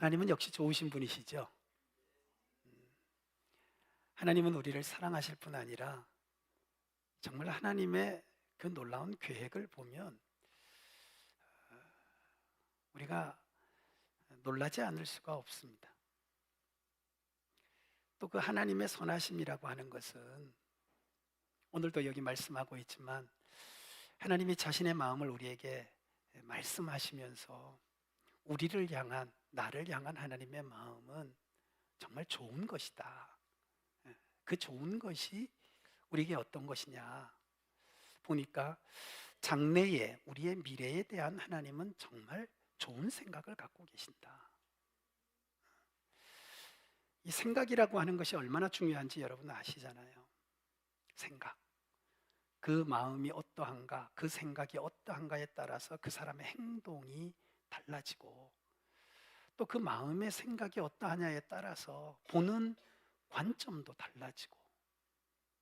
하나님은 역시 좋으신 분이시죠. 하나님은 우리를 사랑하실 뿐 아니라 정말 하나님의 그 놀라운 계획을 보면 우리가 놀라지 않을 수가 없습니다. 또 그 하나님의 선하심이라고 하는 것은 오늘도 여기 말씀하고 있지만 하나님이 자신의 마음을 우리에게 말씀하시면서 우리를 향한, 나를 향한 하나님의 마음은 정말 좋은 것이다. 그 좋은 것이 우리에게 어떤 것이냐 보니까 장래에, 우리의 미래에 대한 하나님은 정말 좋은 생각을 갖고 계신다. 이 생각이라고 하는 것이 얼마나 중요한지 여러분 아시잖아요. 생각. 그 마음이 어떠한가, 그 생각이 어떠한가에 따라서 그 사람의 행동이 달라지고 또 그 마음의 생각이 어떠하냐에 따라서 보는 관점도 달라지고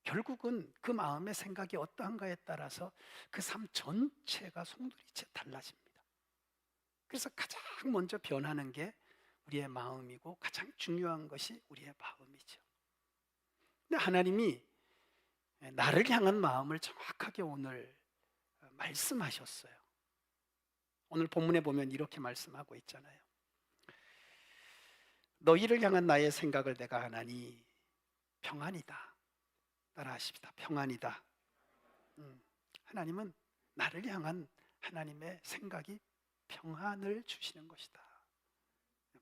결국은 그 마음의 생각이 어떠한가에 따라서 그 삶 전체가 송두리째 달라집니다. 그래서 가장 먼저 변하는 게 우리의 마음이고 가장 중요한 것이 우리의 마음이죠. 근데 하나님이 나를 향한 마음을 정확하게 오늘 말씀하셨어요. 오늘 본문에 보면 이렇게 말씀하고 있잖아요. 너희를 향한 나의 생각을 내가 하나니 평안이다. 따라하십시다. 평안이다. 하나님은 나를 향한 하나님의 생각이 평안을 주시는 것이다.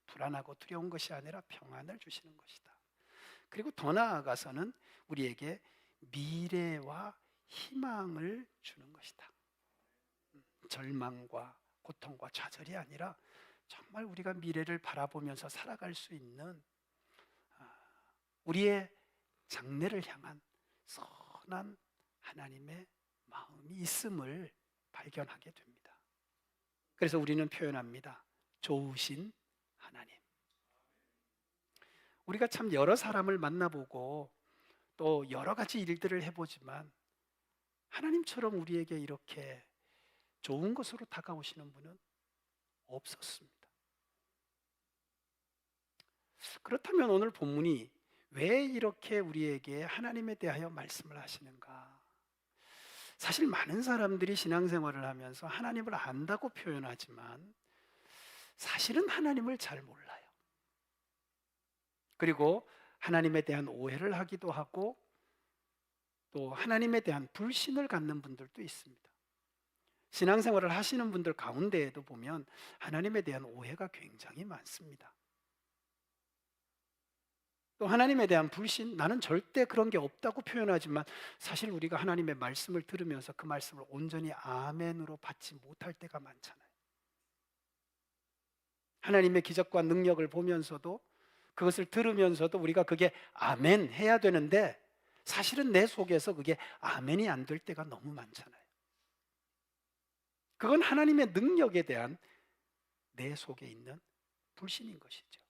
불안하고 두려운 것이 아니라 평안을 주시는 것이다. 그리고 더 나아가서는 우리에게 미래와 희망을 주는 것이다. 절망과 고통과 좌절이 아니라 정말 우리가 미래를 바라보면서 살아갈 수 있는 우리의 장래를 향한 선한 하나님의 마음이 있음을 발견하게 됩니다. 그래서 우리는 표현합니다. 좋으신 하나님. 우리가 참 여러 사람을 만나보고 또 여러 가지 일들을 해보지만 하나님처럼 우리에게 이렇게 좋은 것으로 다가오시는 분은 없었습니다. 그렇다면 오늘 본문이 왜 이렇게 우리에게 하나님에 대하여 말씀을 하시는가? 사실 많은 사람들이 신앙생활을 하면서 하나님을 안다고 표현하지만 사실은 하나님을 잘 몰라요. 그리고 하나님에 대한 오해를 하기도 하고 또 하나님에 대한 불신을 갖는 분들도 있습니다. 신앙생활을 하시는 분들 가운데에도 보면 하나님에 대한 오해가 굉장히 많습니다. 또 하나님에 대한 불신, 나는 절대 그런 게 없다고 표현하지만 사실 우리가 하나님의 말씀을 들으면서 그 말씀을 온전히 아멘으로 받지 못할 때가 많잖아요. 하나님의 기적과 능력을 보면서도 그것을 들으면서도 우리가 그게 아멘 해야 되는데 사실은 내 속에서 그게 아멘이 안 될 때가 너무 많잖아요. 그건 하나님의 능력에 대한 내 속에 있는 불신인 것이죠.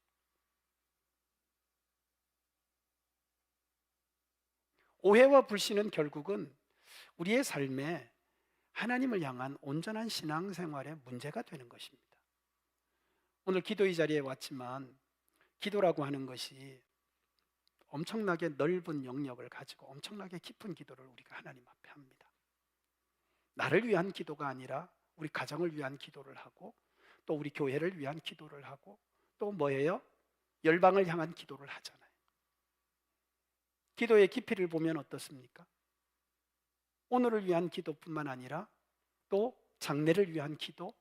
오해와 불신은 결국은 우리의 삶에 하나님을 향한 온전한 신앙생활의 문제가 되는 것입니다. 오늘 기도의 자리에 왔지만 기도라고 하는 것이 엄청나게 넓은 영역을 가지고 엄청나게 깊은 기도를 우리가 하나님 앞에 합니다. 나를 위한 기도가 아니라 우리 가정을 위한 기도를 하고 또 우리 교회를 위한 기도를 하고 또 뭐예요? 열방을 향한 기도를 하잖아요. 기도의 깊이를 보면 어떻습니까? 오늘을 위한 기도뿐만 아니라 또 장래를 위한 기도,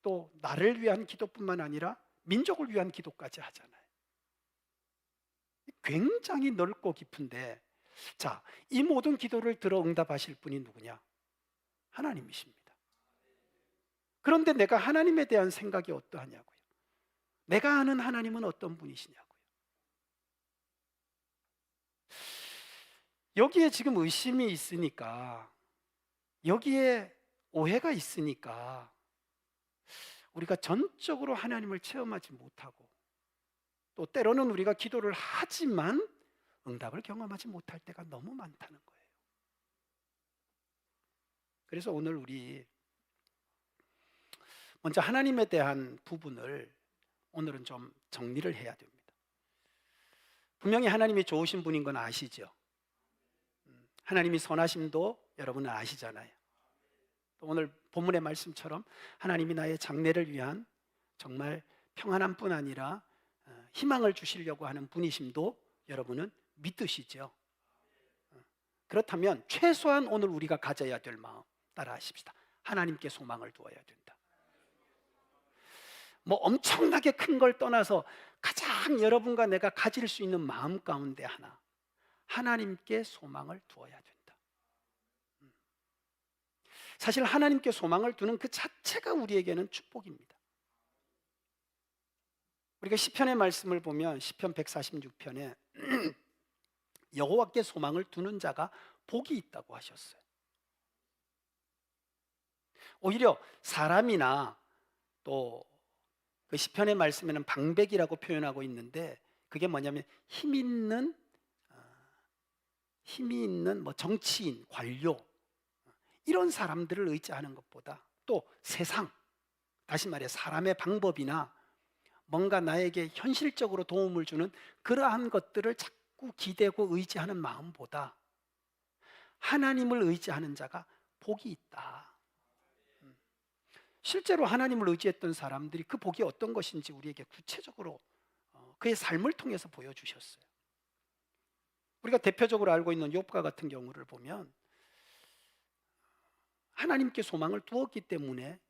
또 나를 위한 기도뿐만 아니라 민족을 위한 기도까지 하잖아요. 굉장히 넓고 깊은데 자, 이 모든 기도를 들어 응답하실 분이 누구냐? 하나님이십니다. 그런데 내가 하나님에 대한 생각이 어떠하냐고요? 내가 아는 하나님은 어떤 분이시냐고요? 여기에 지금 의심이 있으니까, 여기에 오해가 있으니까 우리가 전적으로 하나님을 체험하지 못하고 또 때로는 우리가 기도를 하지만 응답을 경험하지 못할 때가 너무 많다는 거예요. 그래서 오늘 우리 먼저 하나님에 대한 부분을 오늘은 좀 정리를 해야 됩니다. 분명히 하나님이 좋으신 분인 건 아시죠? 하나님이 선하심도 여러분은 아시잖아요. 또 오늘 본문의 말씀처럼 하나님이 나의 장래를 위한 정말 평안한 뿐 아니라 희망을 주시려고 하는 분이심도 여러분은 믿으시죠? 그렇다면 최소한 오늘 우리가 가져야 될 마음 따라 하십시다. 하나님께 소망을 두어야 된다. 뭐 엄청나게 큰 걸 떠나서 가장 여러분과 내가 가질 수 있는 마음 가운데 하나, 하나님께 소망을 두어야 된다. 사실 하나님께 소망을 두는 그 자체가 우리에게는 축복입니다. 우리가 시편의 말씀을 보면 시편 146편에 여호와께 소망을 두는 자가 복이 있다고 하셨어요. 오히려 사람이나 또 그 시편의 말씀에는 방백이라고 표현하고 있는데 그게 뭐냐면 힘이 있는 뭐 정치인, 관료 이런 사람들을 의지하는 것보다 또 세상, 다시 말해 사람의 방법이나 뭔가 나에게 현실적으로 도움을 주는 그러한 것들을 자꾸 기대고 의지하는 마음보다 하나님을 의지하는 자가 복이 있다. 실제로 하나님을 의지했던 사람들이 그 복이 어떤 것인지 우리에게 구체적으로 그의 삶을 통해서 보여주셨어요. 우리가 대표적으로 알고 있는 욥과 같은 경우를 보면 하나님께 소망을 두었기 때문에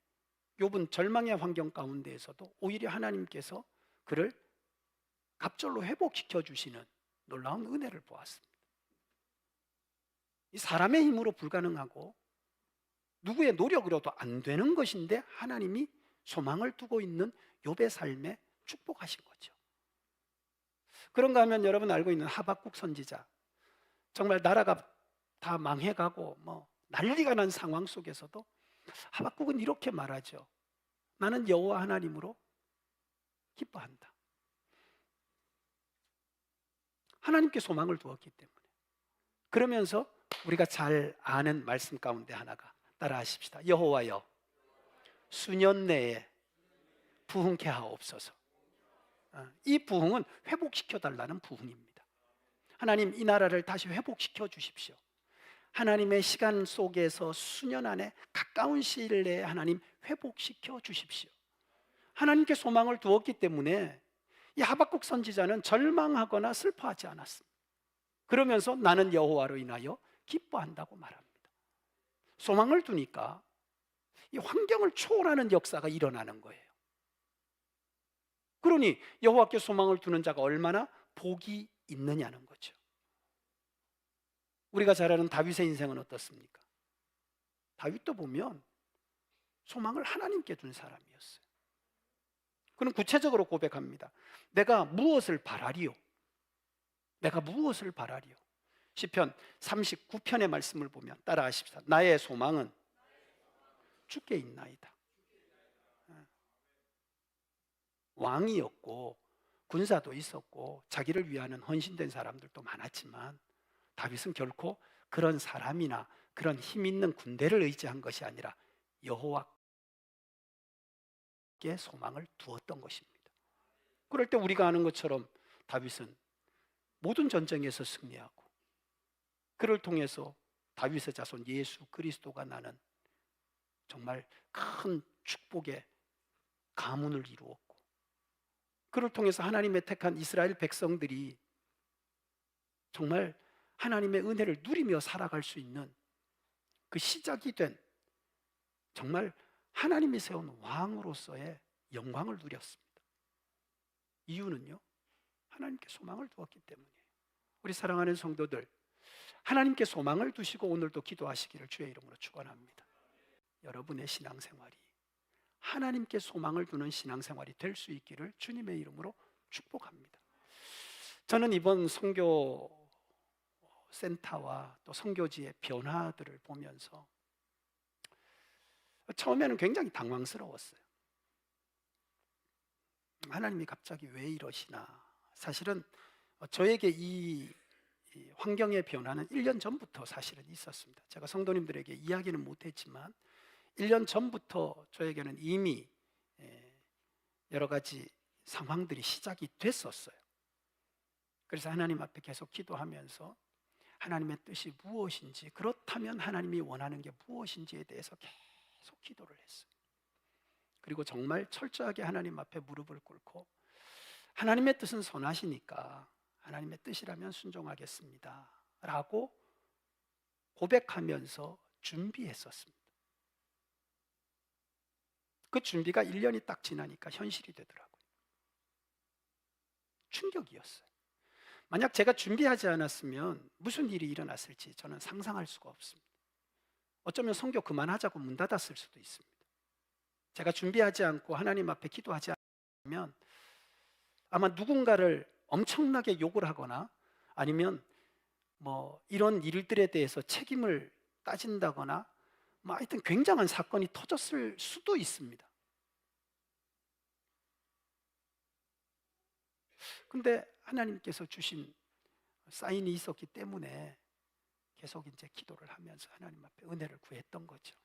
욥은 절망의 환경 가운데에서도 오히려 하나님께서 그를 갑절로 회복시켜 주시는 놀라운 은혜를 보았습니다. 이 사람의 힘으로 불가능하고 누구의 노력으로도 안 되는 것인데 하나님이 소망을 두고 있는 욥의 삶에 축복하신 거죠. 그런가 하면 여러분 알고 있는 하박국 선지자, 정말 나라가 다 망해가고 뭐 난리가 난 상황 속에서도 하박국은 이렇게 말하죠. 나는 여호와 하나님으로 기뻐한다. 하나님께 소망을 두었기 때문에. 그러면서 우리가 잘 아는 말씀 가운데 하나가 따라 하십시다. 여호와여 수년 내에 부흥케 하옵소서. 이 부흥은 회복시켜 달라는 부흥입니다. 하나님 이 나라를 다시 회복시켜 주십시오. 하나님의 시간 속에서 수년 안에 가까운 시일 내에 하나님 회복시켜 주십시오. 하나님께 소망을 두었기 때문에 이 하박국 선지자는 절망하거나 슬퍼하지 않았습니다. 그러면서 나는 여호와로 인하여 기뻐한다고 말합니다. 소망을 두니까 이 환경을 초월하는 역사가 일어나는 거예요. 그러니 여호와께 소망을 두는 자가 얼마나 복이 있느냐는 거죠. 우리가 잘 아는 다윗의 인생은 어떻습니까? 다윗도 보면 소망을 하나님께 둔 사람이었어요. 그는 구체적으로 고백합니다. 내가 무엇을 바라리요? 내가 무엇을 바라리요? 시편 39편의 말씀을 보면 따라하십시다. 나의 소망은 주께 있나이다. 왕이었고 군사도 있었고 자기를 위하는 헌신된 사람들도 많았지만 다윗은 결코 그런 사람이나 그런 힘 있는 군대를 의지한 것이 아니라 여호와께 소망을 두었던 것입니다. 그럴 때 우리가 아는 것처럼 다윗은 모든 전쟁에서 승리하고 그를 통해서 다윗의 자손 예수 그리스도가 나는 정말 큰 축복의 가문을 이루었고 그를 통해서 하나님의 택한 이스라엘 백성들이 정말 하나님의 은혜를 누리며 살아갈 수 있는 그 시작이 된 정말 하나님이 세운 왕으로서의 영광을 누렸습니다. 이유는요, 하나님께 소망을 두었기 때문이에요. 우리 사랑하는 성도들, 하나님께 소망을 두시고 오늘도 기도하시기를 주의 이름으로 축원합니다. 여러분의 신앙생활이 하나님께 소망을 두는 신앙생활이 될 수 있기를 주님의 이름으로 축복합니다. 저는 이번 선교 센터와 또 선교지의 변화들을 보면서 처음에는 굉장히 당황스러웠어요. 하나님이 갑자기 왜 이러시나. 사실은 저에게 이 환경의 변화는 1년 전부터 사실은 있었습니다. 제가 성도님들에게 이야기는 못했지만 1년 전부터 저에게는 이미 여러 가지 상황들이 시작이 됐었어요. 그래서 하나님 앞에 계속 기도하면서 하나님의 뜻이 무엇인지, 그렇다면 하나님이 원하는 게 무엇인지에 대해서 계속 기도를 했어요. 그리고 정말 철저하게 하나님 앞에 무릎을 꿇고 하나님의 뜻은 선하시니까 하나님의 뜻이라면 순종하겠습니다 라고 고백하면서 준비했었습니다. 그 준비가 1년이 딱 지나니까 현실이 되더라고요. 충격이었어요. 만약 제가 준비하지 않았으면 무슨 일이 일어났을지 저는 상상할 수가 없습니다. 어쩌면 선교 그만하자고 문 닫았을 수도 있습니다. 제가 준비하지 않고 하나님 앞에 기도하지 않으면 아마 누군가를 엄청나게 욕을 하거나 아니면 이런 일들에 대해서 책임을 따진다거나 하여튼 굉장한 사건이 터졌을 수도 있습니다. 근데 하나님께서 주신 사인이 있었기 때문에 계속 이제 기도를 하면서 하나님 앞에 은혜를 구했던 거죠.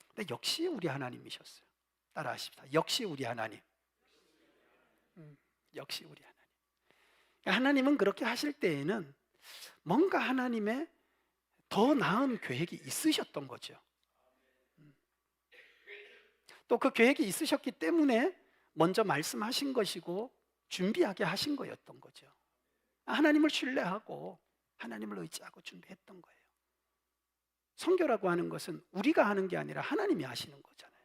근데 역시 우리 하나님이셨어요. 따라하십시다. 역시 우리 하나님. 역시 우리 하나님. 하나님은 그렇게 하실 때에는 뭔가 하나님의 더 나은 계획이 있으셨던 거죠. 또 그 계획이 있으셨기 때문에 먼저 말씀하신 것이고 준비하게 하신 거였던 거죠. 하나님을 신뢰하고 하나님을 의지하고 준비했던 거예요. 선교라고 하는 것은 우리가 하는 게 아니라 하나님이 하시는 거잖아요.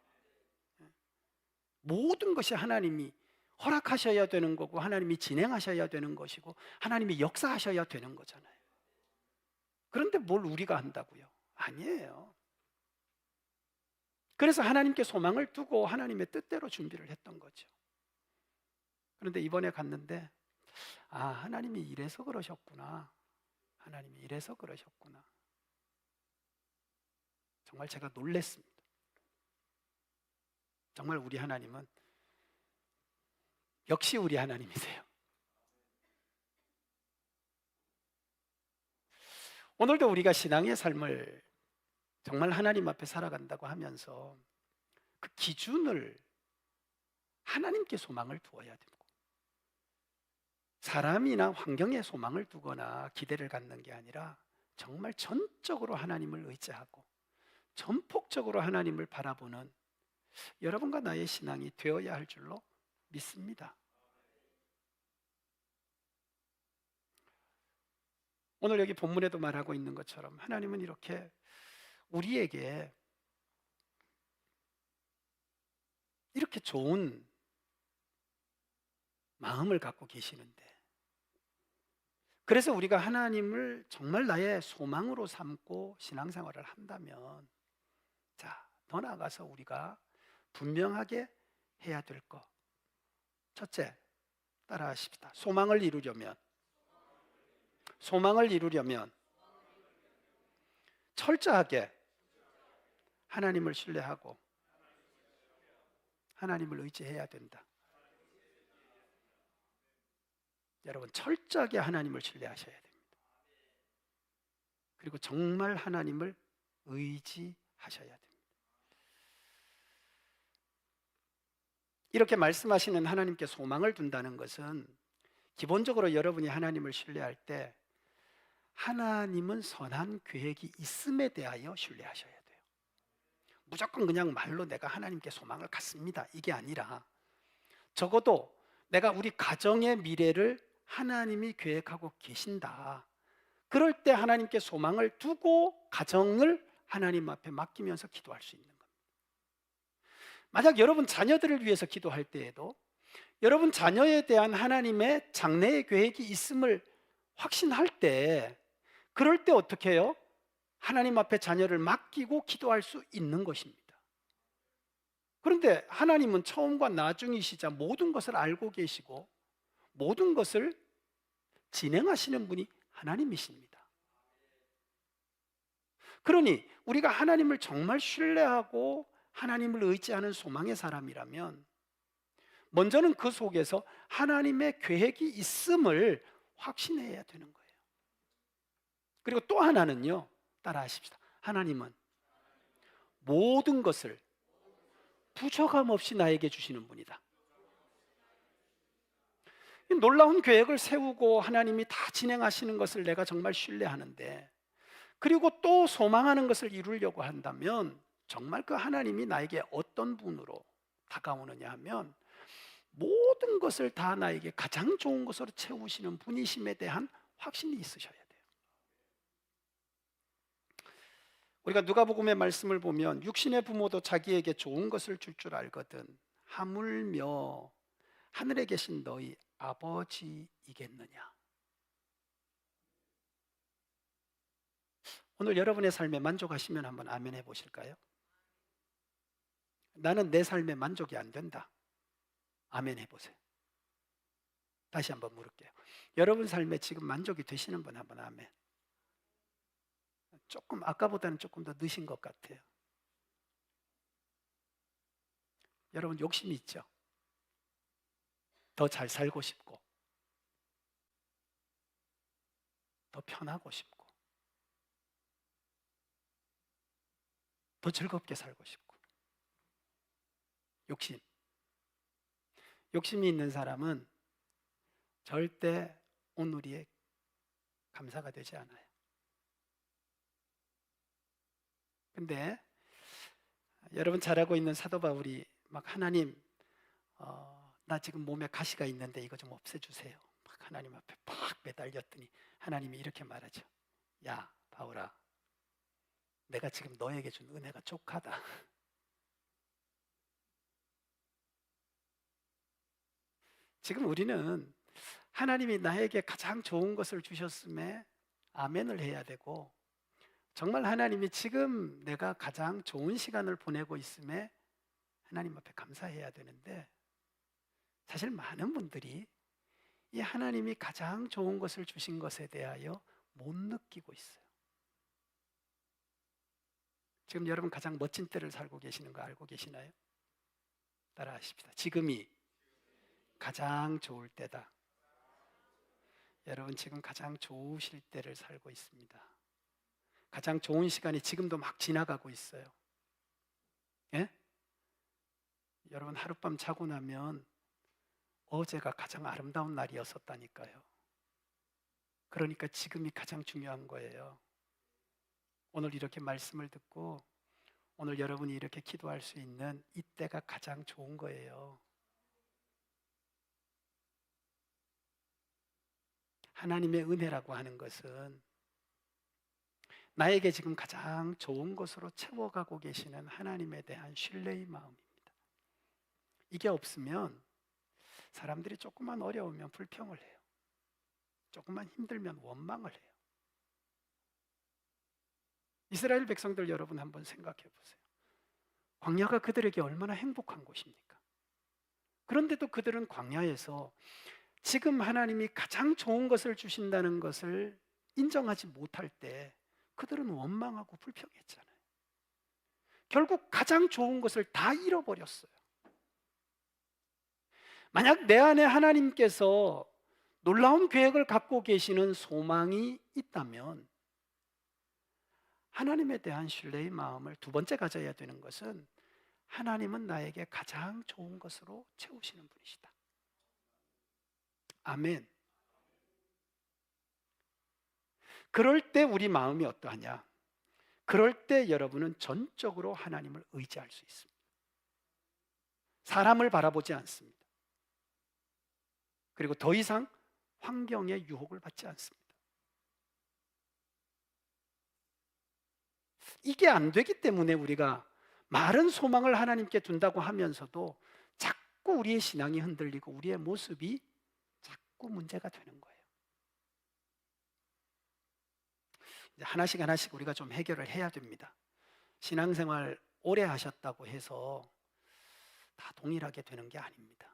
모든 것이 하나님이 허락하셔야 되는 거고 하나님이 진행하셔야 되는 것이고 하나님이 역사하셔야 되는 거잖아요. 그런데 뭘 우리가 한다고요? 아니에요. 그래서 하나님께 소망을 두고 하나님의 뜻대로 준비를 했던 거죠. 그런데 이번에 갔는데 하나님이 이래서 그러셨구나. 하나님이 이래서 그러셨구나. 정말 제가 놀랬습니다. 정말 우리 하나님은 역시 우리 하나님이세요. 오늘도 우리가 신앙의 삶을 정말 하나님 앞에 살아간다고 하면서 그 기준을 하나님께 소망을 두어야 되고 사람이나 환경에 소망을 두거나 기대를 갖는 게 아니라 정말 전적으로 하나님을 의지하고 전폭적으로 하나님을 바라보는 여러분과 나의 신앙이 되어야 할 줄로 믿습니다. 오늘 여기 본문에도 말하고 있는 것처럼 하나님은 이렇게 우리에게 이렇게 좋은 마음을 갖고 계시는데 그래서 우리가 하나님을 정말 나의 소망으로 삼고 신앙생활을 한다면 더 나아가서 우리가 분명하게 해야 될 것 첫째, 따라하십시다. 소망을 이루려면 철저하게 하나님을 신뢰하고 하나님을 의지해야 된다. 여러분, 철저하게 하나님을 신뢰하셔야 됩니다. 그리고 정말 하나님을 의지하셔야 됩니다. 이렇게 말씀하시는 하나님께 소망을 둔다는 것은 기본적으로 여러분이 하나님을 신뢰할 때 하나님은 선한 계획이 있음에 대하여 신뢰하셔야 돼요. 무조건 그냥 말로 내가 하나님께 소망을 갖습니다 이게 아니라 적어도 내가 우리 가정의 미래를 하나님이 계획하고 계신다. 그럴 때 하나님께 소망을 두고 가정을 하나님 앞에 맡기면서 기도할 수 있는 겁니다. 만약 여러분 자녀들을 위해서 기도할 때에도 여러분 자녀에 대한 하나님의 장래의 계획이 있음을 확신할 때 그럴 때 어떻게 해요? 하나님 앞에 자녀를 맡기고 기도할 수 있는 것입니다. 그런데 하나님은 처음과 나중이시자 모든 것을 알고 계시고 모든 것을 진행하시는 분이 하나님이십니다. 그러니 우리가 하나님을 정말 신뢰하고 하나님을 의지하는 소망의 사람이라면 먼저는 그 속에서 하나님의 계획이 있음을 확신해야 되는 거예요. 그리고 또 하나는요, 따라하십시다. 하나님은 모든 것을 부족함 없이 나에게 주시는 분이다. 놀라운 계획을 세우고 하나님이 다 진행하시는 것을 내가 정말 신뢰하는데, 그리고 또 소망하는 것을 이루려고 한다면 정말 그 하나님이 나에게 어떤 분으로 다가오느냐 하면 모든 것을 다 나에게 가장 좋은 것으로 채우시는 분이심에 대한 확신이 있으셔야 돼요. 우리가 누가복음의 말씀을 보면 육신의 부모도 자기에게 좋은 것을 줄 줄 알거든 하물며 하늘에 계신 너희 아버지이겠느냐. 오늘 여러분의 삶에 만족하시면 한번 아멘 해보실까요? 나는 내 삶에 만족이 안 된다. 아멘 해보세요. 다시 한번 물을게요. 여러분 삶에 지금 만족이 되시는 분 한번 아멘. 조금 아까보다는 조금 더 늦은 것 같아요. 여러분 욕심이 있죠? 더 잘 살고 싶고, 더 편하고 싶고, 더 즐겁게 살고 싶고. 욕심이 있는 사람은 절대 오늘이 감사가 되지 않아요. 근데 여러분 잘 알고 있는 사도 바울이 막 하나님, 나 지금 몸에 가시가 있는데 이거 좀 없애주세요. 막 하나님 앞에 팍 매달렸더니 하나님이 이렇게 말하죠. 야 바울아, 내가 지금 너에게 준 은혜가 족하다. 지금 우리는 하나님이 나에게 가장 좋은 것을 주셨음에 아멘을 해야 되고, 정말 하나님이 지금 내가 가장 좋은 시간을 보내고 있음에 하나님 앞에 감사해야 되는데, 사실 많은 분들이 이 하나님이 가장 좋은 것을 주신 것에 대하여 못 느끼고 있어요. 지금 여러분 가장 멋진 때를 살고 계시는 거 알고 계시나요? 따라하십시다. 지금이 가장 좋을 때다. 여러분 지금 가장 좋으실 때를 살고 있습니다. 가장 좋은 시간이 지금도 막 지나가고 있어요. 예? 여러분 하룻밤 자고 나면 어제가 가장 아름다운 날이었었다니까요. 그러니까 지금이 가장 중요한 거예요. 오늘 이렇게 말씀을 듣고 오늘 여러분이 이렇게 기도할 수 있는 이때가 가장 좋은 거예요. 하나님의 은혜라고 하는 것은 나에게 지금 가장 좋은 것으로 채워가고 계시는 하나님에 대한 신뢰의 마음입니다. 이게 없으면 사람들이 조금만 어려우면 불평을 해요. 조금만 힘들면 원망을 해요. 이스라엘 백성들 여러분 한번 생각해 보세요. 광야가 그들에게 얼마나 행복한 곳입니까? 그런데도 그들은 광야에서 지금 하나님이 가장 좋은 것을 주신다는 것을 인정하지 못할 때 그들은 원망하고 불평했잖아요. 결국 가장 좋은 것을 다 잃어버렸어요. 만약 내 안에 하나님께서 놀라운 계획을 갖고 계시는 소망이 있다면 하나님에 대한 신뢰의 마음을 두 번째 가져야 되는 것은 하나님은 나에게 가장 좋은 것으로 채우시는 분이시다. 아멘. 그럴 때 우리 마음이 어떠하냐? 그럴 때 여러분은 전적으로 하나님을 의지할 수 있습니다. 사람을 바라보지 않습니다. 그리고 더 이상 환경의 유혹을 받지 않습니다. 이게 안 되기 때문에 우리가 마른 소망을 하나님께 둔다고 하면서도 자꾸 우리의 신앙이 흔들리고 우리의 모습이 자꾸 문제가 되는 거예요. 이제 하나씩 하나씩 우리가 좀 해결을 해야 됩니다. 신앙생활 오래 하셨다고 해서 다 동일하게 되는 게 아닙니다.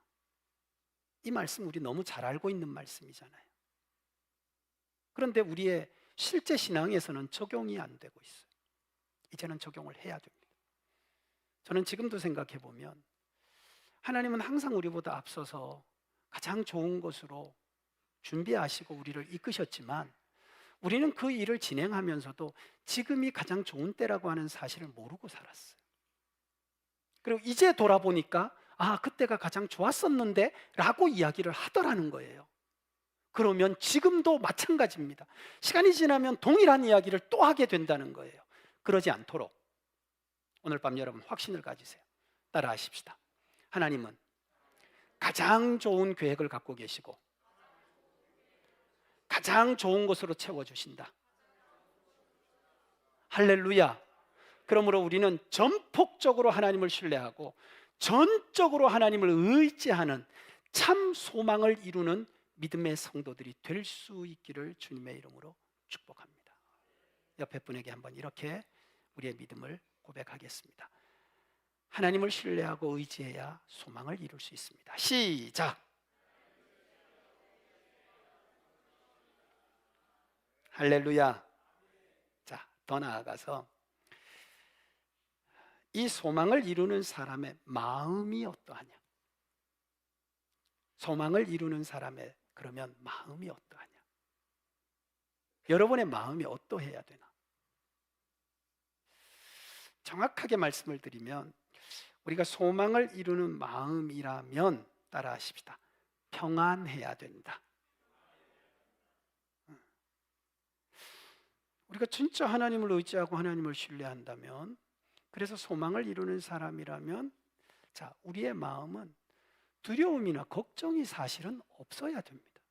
이 말씀 우리 너무 잘 알고 있는 말씀이잖아요. 그런데 우리의 실제 신앙에서는 적용이 안 되고 있어요. 이제는 적용을 해야 됩니다. 저는 지금도 생각해 보면 하나님은 항상 우리보다 앞서서 가장 좋은 것으로 준비하시고 우리를 이끄셨지만 우리는 그 일을 진행하면서도 지금이 가장 좋은 때라고 하는 사실을 모르고 살았어요. 그리고 이제 돌아보니까 아, 그때가 가장 좋았었는데 라고 이야기를 하더라는 거예요. 그러면 지금도 마찬가지입니다. 시간이 지나면 동일한 이야기를 또 하게 된다는 거예요. 그러지 않도록 오늘 밤 여러분 확신을 가지세요. 따라 하십시다. 하나님은 가장 좋은 계획을 갖고 계시고 가장 좋은 것으로 채워주신다. 할렐루야. 그러므로 우리는 전폭적으로 하나님을 신뢰하고 전적으로 하나님을 의지하는 참 소망을 이루는 믿음의 성도들이 될 수 있기를 주님의 이름으로 축복합니다. 옆에 분에게 한번 이렇게 우리의 믿음을 고백하겠습니다. 하나님을 신뢰하고 의지해야 소망을 이룰 수 있습니다. 시작. 할렐루야. 자, 더 나아가서 이 소망을 이루는 사람의 마음이 어떠하냐? 소망을 이루는 사람의 그러면 마음이 어떠하냐? 여러분의 마음이 어떠해야 되나? 정확하게 말씀을 드리면 우리가 소망을 이루는 마음이라면 따라 하십시다. 평안해야 된다. 우리가 진짜 하나님을 의지하고 하나님을 신뢰한다면, 그래서 소망을 이루는 사람이라면, 자, 우리의 마음은 두려움이나 걱정이 사실은 없어야 됩니다.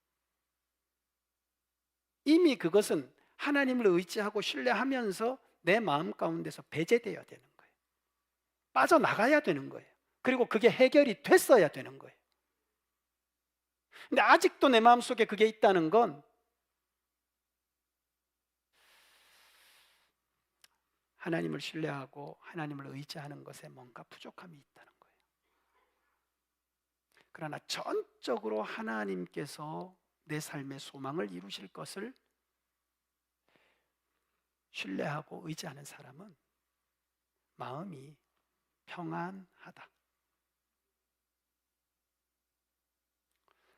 이미 그것은 하나님을 의지하고 신뢰하면서 내 마음 가운데서 배제되어야 되는 거예요. 빠져나가야 되는 거예요. 그리고 그게 해결이 됐어야 되는 거예요. 근데 아직도 내 마음속에 그게 있다는 건 하나님을 신뢰하고 하나님을 의지하는 것에 뭔가 부족함이 있다는 거예요. 그러나 전적으로 하나님께서 내 삶의 소망을 이루실 것을 신뢰하고 의지하는 사람은 마음이 평안하다.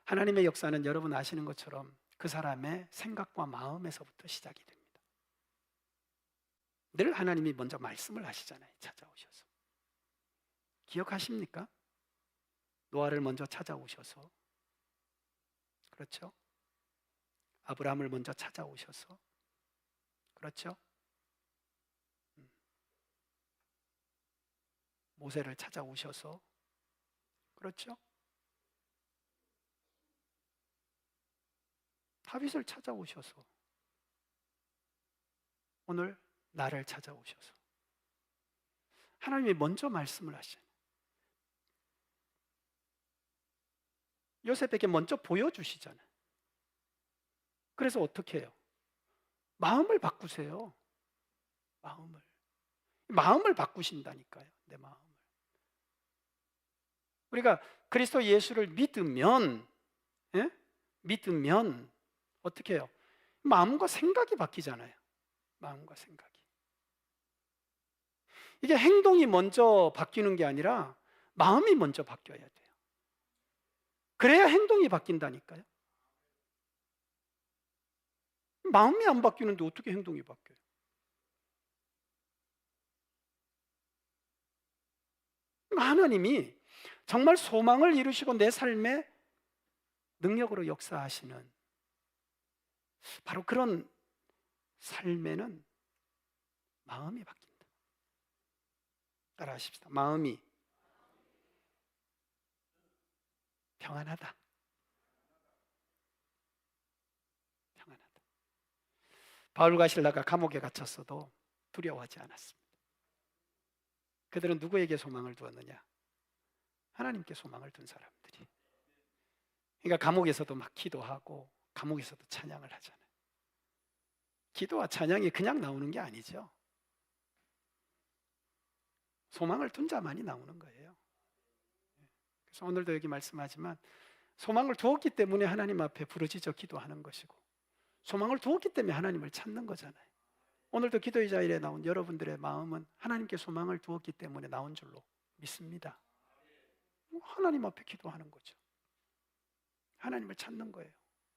하나님의 역사는 여러분 아시는 것처럼 그 사람의 생각과 마음에서부터 시작이 됩니다. 늘 하나님이 먼저 말씀을 하시잖아요. 찾아오셔서. 기억하십니까? 노아를 먼저 찾아오셔서, 그렇죠? 아브라함을 먼저 찾아오셔서, 그렇죠? 모세를 찾아오셔서, 그렇죠? 다윗을 찾아오셔서, 오늘 나를 찾아오셔서 하나님이 먼저 말씀을 하시잖아요. 요셉에게 먼저 보여주시잖아요. 그래서 어떻게 해요? 마음을 바꾸세요. 마음을 바꾸신다니까요. 내 마음을. 우리가 그리스도 예수를 믿으면, 예? 믿으면 어떻게 해요? 마음과 생각이 바뀌잖아요. 마음과 생각이. 이게 행동이 먼저 바뀌는 게 아니라 마음이 먼저 바뀌어야 돼요. 그래야 행동이 바뀐다니까요. 마음이 안 바뀌는데 어떻게 행동이 바뀌어요? 하나님이 정말 소망을 이루시고 내 삶에 능력으로 역사하시는 바로 그런 삶에는 마음이 바뀐다. 따라 하십시다. 마음이 평안하다. 평안하다. 바울과 실라가 감옥에 갇혔어도 두려워하지 않았습니다. 그들은 누구에게 소망을 두었느냐? 하나님께 소망을 둔 사람들이. 그러니까 감옥에서도 막 기도하고 감옥에서도 찬양을 하잖아요. 기도와 찬양이 그냥 나오는 게 아니죠. 소망을 둔 자만이 나오는 거예요. 그래서 오늘도 여기 말씀하지만 소망을 두었기 때문에 하나님 앞에 부르짖어 기도하는 것이고 소망을 두었기 때문에 하나님을 찾는 거잖아요. 오늘도 기도의 자리에 나온 여러분들의 마음은 하나님께 소망을 두었기 때문에 나온 줄로 믿습니다. 하나님 앞에 기도하는 거죠. 하나님을 찾는 거예요.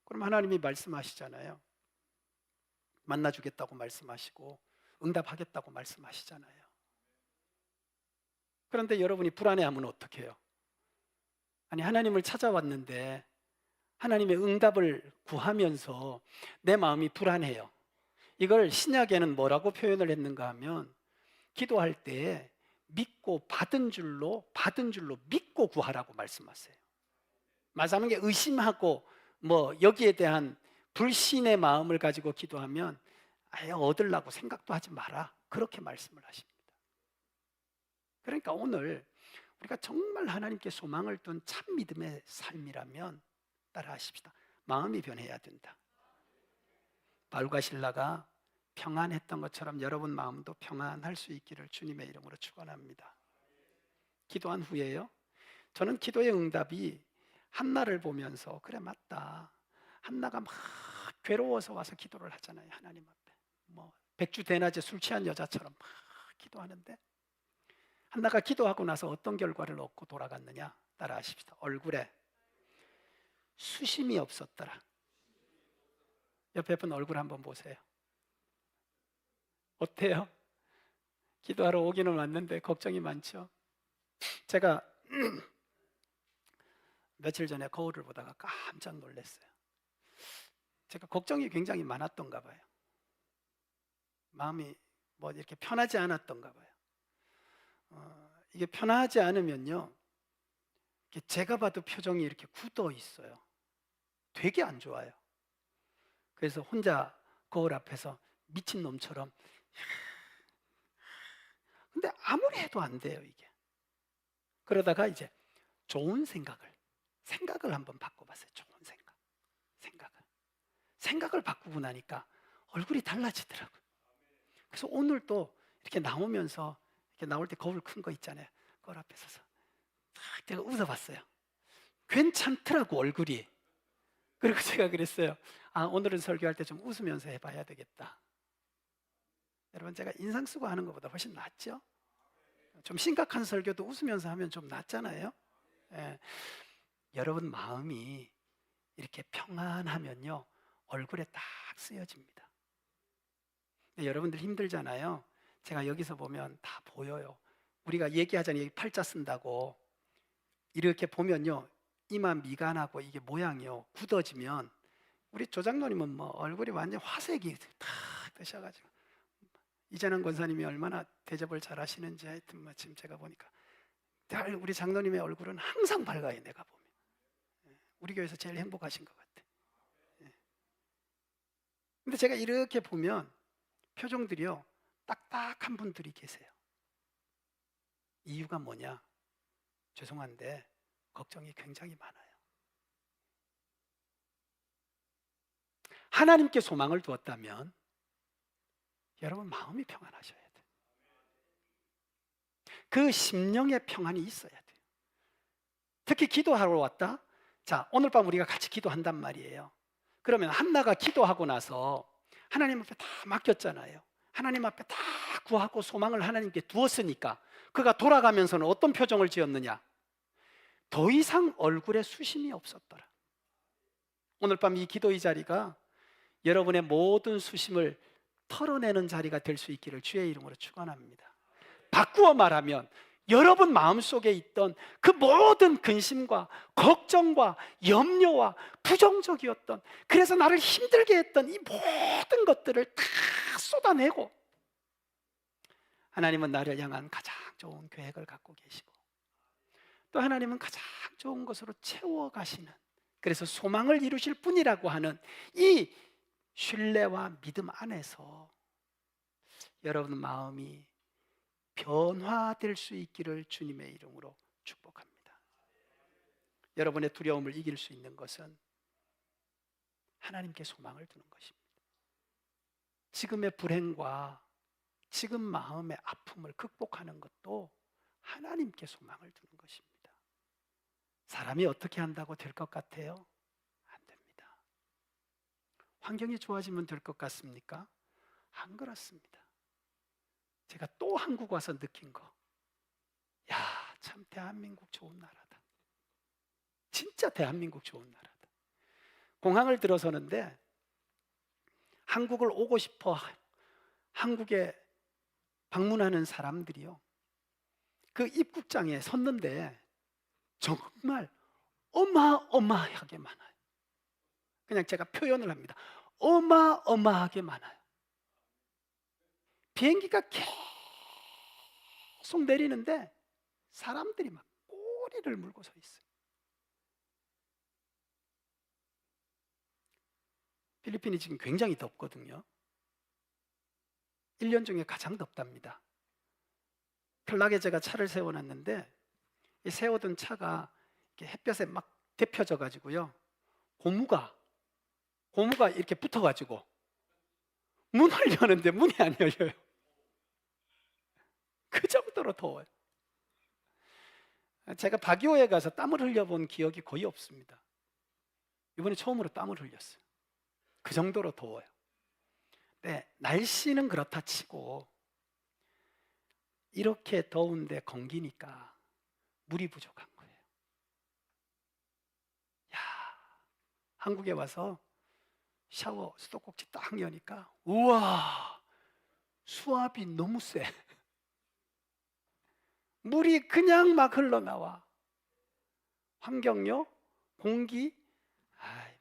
그럼 하나님이 말씀하시잖아요. 만나주겠다고 말씀하시고 응답하겠다고 말씀하시잖아요. 그런데 여러분이 불안해하면 어떡해요? 아니 하나님을 찾아왔는데 하나님의 응답을 구하면서 내 마음이 불안해요. 이걸 신약에는 뭐라고 표현을 했는가 하면 기도할 때 믿고 받은 줄로 믿고 구하라고 말씀하세요. 말하는 게 의심하고 뭐 여기에 대한 불신의 마음을 가지고 기도하면 아예 얻으려고 생각도 하지 마라. 그렇게 말씀을 하십니다. 그러니까 오늘 우리가 정말 하나님께 소망을 둔 참 믿음의 삶이라면 따라하십시다. 마음이 변해야 된다. 바울과 실라가 평안했던 것처럼 여러분 마음도 평안할 수 있기를 주님의 이름으로 축원합니다. 기도한 후에요, 저는 기도의 응답이 한나를 보면서 그래 맞다. 한나가 막 괴로워서 와서 기도를 하잖아요. 하나님 앞에 뭐 백주 대낮에 술 취한 여자처럼 막 기도하는데 한나가 기도하고 나서 어떤 결과를 얻고 돌아갔느냐 따라하십시다. 얼굴에 수심이 없었더라. 옆에 분 얼굴 한번 보세요. 어때요? 기도하러 오기는 왔는데 걱정이 많죠. 제가 며칠 전에 거울을 보다가 깜짝 놀랐어요. 제가 걱정이 굉장히 많았던가 봐요. 마음이 뭐 이렇게 편하지 않았던가 봐요. 이게 편하지 않으면요, 제가 봐도 표정이 이렇게 굳어 있어요. 되게 안 좋아요. 그래서 혼자 거울 앞에서 미친놈처럼, 근데 아무리 해도 안 돼요 이게. 그러다가 이제 좋은 생각을 한번 바꿔봤어요. 좋은 생각을 바꾸고 나니까 얼굴이 달라지더라고요. 그래서 오늘 또 이렇게 나오면서 이렇게 나올 때 거울 큰 거 있잖아요. 거울 앞에 서서 딱 제가 웃어봤어요. 괜찮더라고 얼굴이. 그리고 제가 그랬어요. 오늘은 설교할 때 좀 웃으면서 해봐야 되겠다. 여러분, 제가 인상 쓰고 하는 것보다 훨씬 낫죠? 좀 심각한 설교도 웃으면서 하면 좀 낫잖아요. 예. 여러분 마음이 이렇게 평안하면요 얼굴에 딱 쓰여집니다. 근데 여러분들 힘들잖아요. 제가 여기서 보면 다 보여요. 우리가 얘기하자니 팔자 쓴다고 이렇게 보면요 이마 미간하고 이게 모양이요 굳어지면 우리 조장로님은 뭐 얼굴이 완전 화색이 탁 되셔가지고 이재남 권사님이 얼마나 대접을 잘 하시는지 하여튼 뭐 지금 제가 보니까 우리 장로님의 얼굴은 항상 밝아요. 내가 보면 우리 교회에서 제일 행복하신 것 같아. 근데 제가 이렇게 보면 표정들이요 딱딱한 분들이 계세요. 이유가 뭐냐? 죄송한데 걱정이 굉장히 많아요. 하나님께 소망을 두었다면 여러분 마음이 평안하셔야 돼요. 그 심령의 평안이 있어야 돼요. 특히 기도하러 왔다? 자, 오늘 밤 우리가 같이 기도한단 말이에요. 그러면 한나가 기도하고 나서 하나님 앞에 다 맡겼잖아요. 하나님 앞에 다 구하고 소망을 하나님께 두었으니까 그가 돌아가면서는 어떤 표정을 지었느냐? 더 이상 얼굴에 수심이 없었더라. 오늘 밤 이 기도의 자리가 여러분의 모든 수심을 털어내는 자리가 될 수 있기를 주의 이름으로 축원합니다. 바꾸어 말하면 여러분 마음속에 있던 그 모든 근심과 걱정과 염려와 부정적이었던, 그래서 나를 힘들게 했던 이 모든 것들을 다 쏟아내고 하나님은 나를 향한 가장 좋은 계획을 갖고 계시고 또 하나님은 가장 좋은 것으로 채워가시는, 그래서 소망을 이루실 분이라고 하는 이 신뢰와 믿음 안에서 여러분 마음이 변화될 수 있기를 주님의 이름으로 축복합니다. 여러분의 두려움을 이길 수 있는 것은 하나님께 소망을 두는 것입니다. 지금의 불행과 지금 마음의 아픔을 극복하는 것도 하나님께 소망을 두는 것입니다. 사람이 어떻게 한다고 될 것 같아요? 안 됩니다. 환경이 좋아지면 될 것 같습니까? 안 그렇습니다. 제가 또 한국 와서 느낀 거, 야, 참 대한민국 좋은 나라다. 진짜 대한민국 좋은 나라다. 공항을 들어서는데 한국을 오고 싶어 한국에 방문하는 사람들이요, 그 입국장에 섰는데 정말 어마어마하게 많아요. 그냥 제가 표현을 합니다. 어마어마하게 많아요. 비행기가 계속 내리는데 사람들이 막 꼬리를 물고 서 있어요. 필리핀이 지금 굉장히 덥거든요. 1년 중에 가장 덥답니다. 플락에 제가 차를 세워놨는데 이 세우던 차가 이렇게 햇볕에 막 데펴져 가지고요. 고무가 이렇게 붙어 가지고 문을 여는데 문이 안 열려요. 그 정도로 더워요. 제가 바기오에 가서 땀을 흘려본 기억이 거의 없습니다. 이번에 처음으로 땀을 흘렸어요. 그 정도로 더워요. 네, 날씨는 그렇다 치고 이렇게 더운데 건기니까 물이 부족한 거예요. 야, 한국에 와서 샤워 수도꼭지 딱 여니까 우와, 수압이 너무 세. 물이 그냥 막 흘러나와. 환경요, 공기,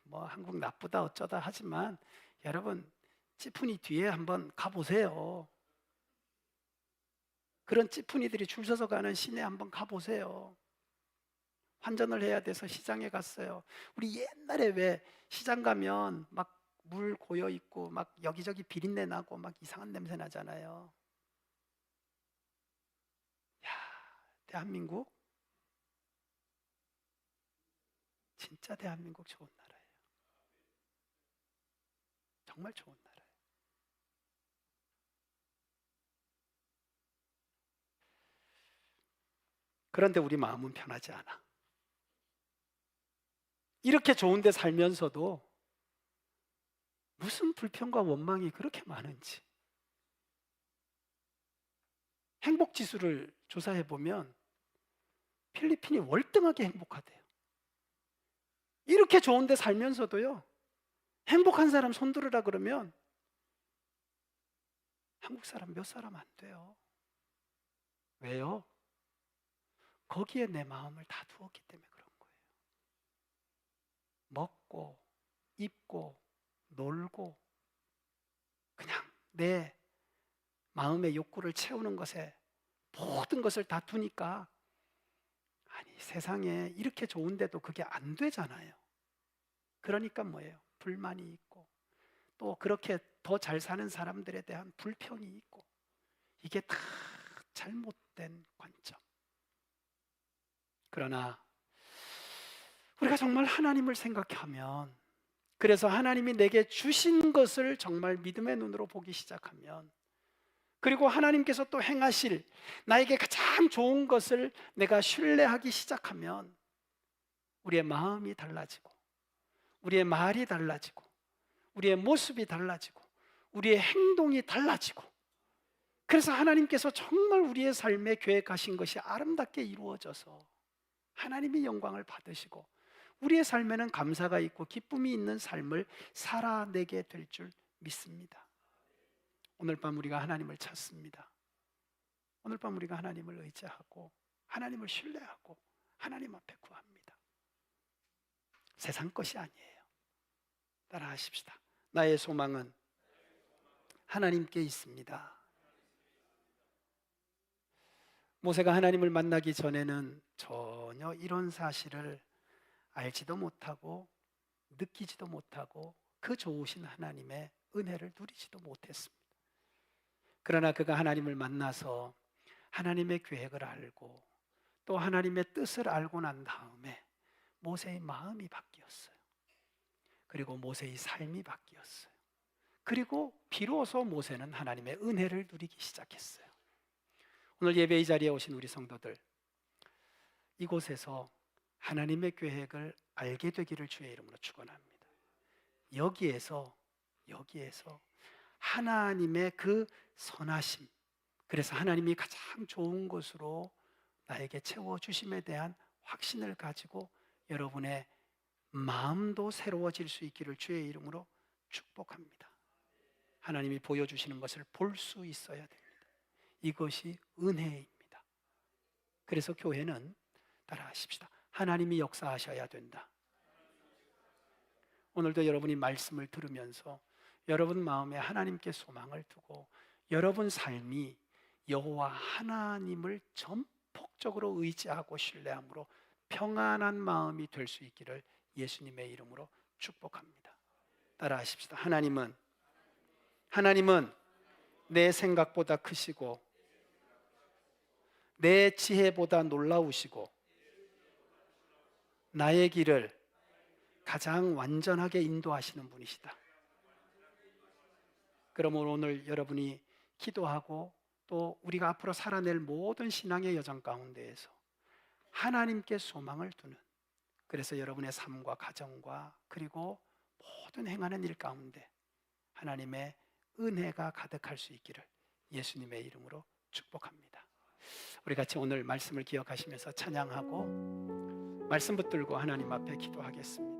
뭐 한국 나쁘다 어쩌다 하지만 여러분 찌푸니 뒤에 한번 가보세요. 그런 찌푸니들이 줄 서서 가는 시내 한번 가보세요. 환전을 해야 돼서 시장에 갔어요. 우리 옛날에 왜 시장 가면 막 물 고여 있고 막 여기저기 비린내 나고 막 이상한 냄새 나잖아요. 야, 대한민국 진짜 대한민국 좋은 나라예요. 정말 좋은 나라예요. 그런데 우리 마음은 편하지 않아. 이렇게 좋은 데 살면서도 무슨 불평과 원망이 그렇게 많은지. 행복 지수를 조사해 보면 필리핀이 월등하게 행복하대요. 이렇게 좋은 데 살면서도요. 행복한 사람 손들으라 그러면 한국 사람 몇 사람 안 돼요. 왜요? 거기에 내 마음을 다 두었기 때문에 그런 거예요. 먹고 입고 놀고 그냥 내 마음의 욕구를 채우는 것에 모든 것을 다 두니까 아니 세상에 이렇게 좋은데도 그게 안 되잖아요. 그러니까 뭐예요? 불만이 있고 또 그렇게 더 잘 사는 사람들에 대한 불평이 있고 이게 다 잘못된 관점. 그러나 우리가 정말 하나님을 생각하면 그래서 하나님이 내게 주신 것을 정말 믿음의 눈으로 보기 시작하면 그리고 하나님께서 또 행하실 나에게 가장 좋은 것을 내가 신뢰하기 시작하면 우리의 마음이 달라지고 우리의 말이 달라지고 우리의 모습이 달라지고 우리의 행동이 달라지고 그래서 하나님께서 정말 우리의 삶에 계획하신 것이 아름답게 이루어져서 하나님이 영광을 받으시고 우리의 삶에는 감사가 있고 기쁨이 있는 삶을 살아내게 될 줄 믿습니다. 오늘 밤 우리가 하나님을 찾습니다. 오늘 밤 우리가 하나님을 의지하고 하나님을 신뢰하고 하나님 앞에 구합니다. 세상 것이 아니에요. 따라하십시다. 나의 소망은 하나님께 있습니다. 모세가 하나님을 만나기 전에는 전혀 이런 사실을 알지도 못하고 느끼지도 못하고 그 좋으신 하나님의 은혜를 누리지도 못했습니다. 그러나 그가 하나님을 만나서 하나님의 계획을 알고 또 하나님의 뜻을 알고 난 다음에 모세의 마음이 바뀌었어요. 그리고 모세의 삶이 바뀌었어요. 그리고 비로소 모세는 하나님의 은혜를 누리기 시작했어요. 오늘 예배의 자리에 오신 우리 성도들, 이곳에서 하나님의 계획을 알게 되기를 주의 이름으로 축원합니다. 여기에서 하나님의 그 선하심, 그래서 하나님이 가장 좋은 것으로 나에게 채워주심에 대한 확신을 가지고 여러분의 마음도 새로워질 수 있기를 주의 이름으로 축복합니다. 하나님이 보여주시는 것을 볼 수 있어야 됩니다. 이것이 은혜입니다. 그래서 교회는 따라하십시다. 하나님이 역사하셔야 된다. 오늘도 여러분이 말씀을 들으면서 여러분 마음에 하나님께 소망을 두고 여러분 삶이 여호와 하나님을 전폭적으로 의지하고 신뢰함으로 평안한 마음이 될 수 있기를 예수님의 이름으로 축복합니다. 따라하십시다. 하나님은 내 생각보다 크시고 내 지혜보다 놀라우시고 나의 길을 가장 완전하게 인도하시는 분이시다. 그러므로 오늘 여러분이 기도하고 또 우리가 앞으로 살아낼 모든 신앙의 여정 가운데에서 하나님께 소망을 두는, 그래서 여러분의 삶과 가정과 그리고 모든 행하는 일 가운데 하나님의 은혜가 가득할 수 있기를 예수님의 이름으로 축복합니다. 우리 같이 오늘 말씀을 기억하시면서 찬양하고 말씀 붙들고 하나님 앞에 기도하겠습니다.